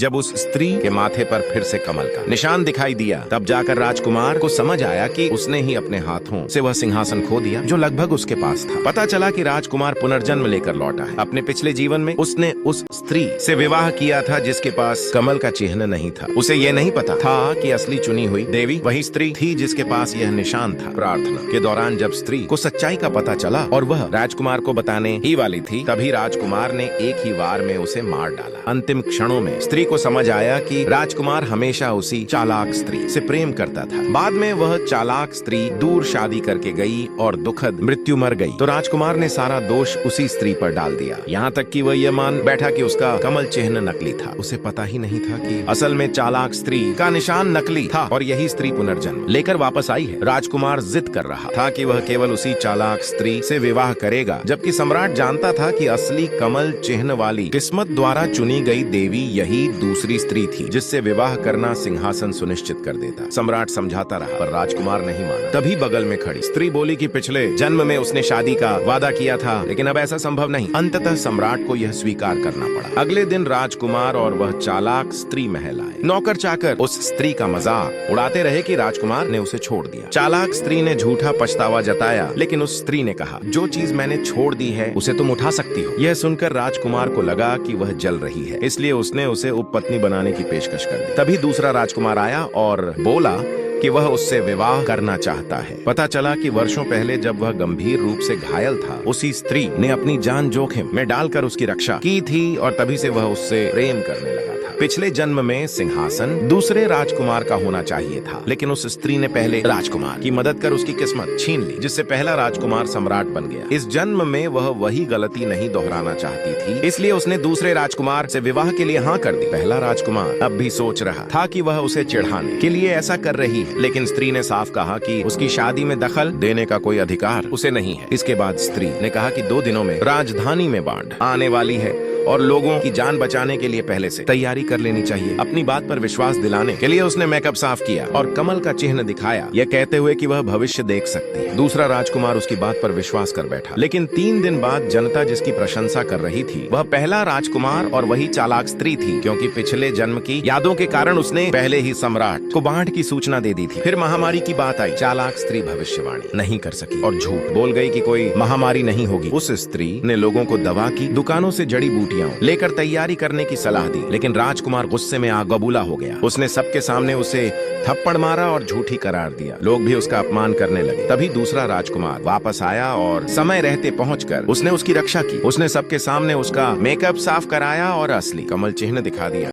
जब उस स्त्री के माथे पर फिर से कमल का निशान दिखाई दिया, तब जाकर राजकुमार को समझ आया कि उसने ही अपने हाथों से वह सिंहासन खो दिया जो लगभग उसके पास था। पता चला कि राजकुमार पुनर्जन्म लेकर लौटा है। अपने पिछले जीवन में उसने उस स्त्री से विवाह किया था जिसके पास कमल का चिन्ह नहीं था। उसे ये नहीं पता था कि असली चुनी हुई देवी वही स्त्री थी जिसके पास यह निशान था। प्रार्थना के दौरान जब स्त्री को सच्चाई का पता चला और वह राजकुमार को बताने ही वाली थी, तभी राजकुमार ने एक ही वार में उसे मार डाला। अंतिम क्षणों में स्त्री को समझ आया कि राजकुमार हमेशा उसी चालाक स्त्री से प्रेम करता था। बाद में वह चालाक स्त्री दूर शादी करके गई और दुखद मृत्यु मर गई, तो राजकुमार ने सारा दोष उसी स्त्री पर डाल दिया। यहाँ तक कि वह यह मान बैठा कि उसका कमल चिन्ह नकली था। उसे पता ही नहीं था कि असल में चालाक स्त्री का निशान नकली था और यही स्त्री पुनर्जन्म लेकर वापस आई है। राजकुमार जिद कर रहा था कि वह केवल उसी चालाक स्त्री से विवाह करेगा, जबकि सम्राट जानता था कि असली कमल चिन्ह वाली किस्मत द्वारा चुनी गई देवी यही दूसरी स्त्री थी जिससे विवाह करना सिंहासन सुनिश्चित कर देता। सम्राट समझाता रहा पर राजकुमार नहीं माना। तभी बगल में खड़ी स्त्री बोली कि पिछले जन्म में उसने शादी का वादा किया था, लेकिन अब ऐसा संभव नहीं। अंततः सम्राट को यह स्वीकार करना पड़ा। अगले दिन राजकुमार और वह चालाक स्त्री महल आए। नौकर चाकर उस स्त्री का मजाक उड़ाते रहे कि राजकुमार ने उसे छोड़ दिया। चालाक स्त्री ने झूठा पछतावा जताया, लेकिन उस स्त्री ने कहा, जो चीज मैंने छोड़ दी है उसे तुम उठा सकती हो। यह सुनकर राजकुमार को लगा कि वह जल रही है, इसलिए उसने उसे उपपत्नी बनाने की पेशकश कर दी। तभी दूसरा राजकुमार आया और बोला कि वह उससे विवाह करना चाहता है। पता चला कि वर्षों पहले जब वह गंभीर रूप से घायल था, उसी स्त्री ने अपनी जान जोखिम में डालकर उसकी रक्षा की थी और तभी से वह उससे प्रेम करने लगा था। पिछले जन्म में सिंहासन दूसरे राजकुमार का होना चाहिए था, लेकिन उस स्त्री ने पहले राजकुमार की मदद कर उसकी किस्मत छीन ली, जिससे पहला राजकुमार सम्राट बन गया। इस जन्म में वह वही गलती नहीं दोहराना चाहती थी, इसलिए उसने दूसरे राजकुमार से विवाह के लिए हाँ कर दी। पहला राजकुमार अब भी सोच रहा था कि वह उसे चिढ़ाने के लिए ऐसा कर रही है, लेकिन स्त्री ने साफ कहा कि उसकी शादी में दखल देने का कोई अधिकार उसे नहीं है। इसके बाद स्त्री ने कहा कि 2 दिनों में राजधानी में बाढ़ आने वाली है और लोगों की जान बचाने के लिए पहले से तैयारी कर लेनी चाहिए। अपनी बात पर विश्वास दिलाने के लिए उसने मेकअप साफ किया और कमल का चिन्ह दिखाया, यह कहते हुए कि वह भविष्य देख सकती है। दूसरा राजकुमार उसकी बात पर विश्वास कर बैठा, लेकिन 3 दिन बाद जनता जिसकी प्रशंसा कर रही थी वह पहला राजकुमार और वही चालाक स्त्री थी, क्योंकि पिछले जन्म की यादों के कारण उसने पहले ही सम्राट को बाढ़ की सूचना दे दी थी। फिर महामारी की बात आई। चालाक स्त्री भविष्यवाणी नहीं कर सकी और झूठ बोल गई कि कोई महामारी नहीं होगी। उस स्त्री ने लोगों को दवा की दुकानों से जड़ी बूटियां लेकर तैयारी करने की सलाह दी, लेकिन राजकुमार गुस्से में आग बबूला हो गया। उसने सबके सामने उसे थप्पड़ मारा और झूठी करार दिया। लोग भी उसका अपमान करने लगे। तभी दूसरा राजकुमार वापस आया और समय रहते पहुंचकर उसने उसकी रक्षा की। उसने सबके सामने उसका मेकअप साफ कराया और असली कमल चिन्ह दिखा दिया।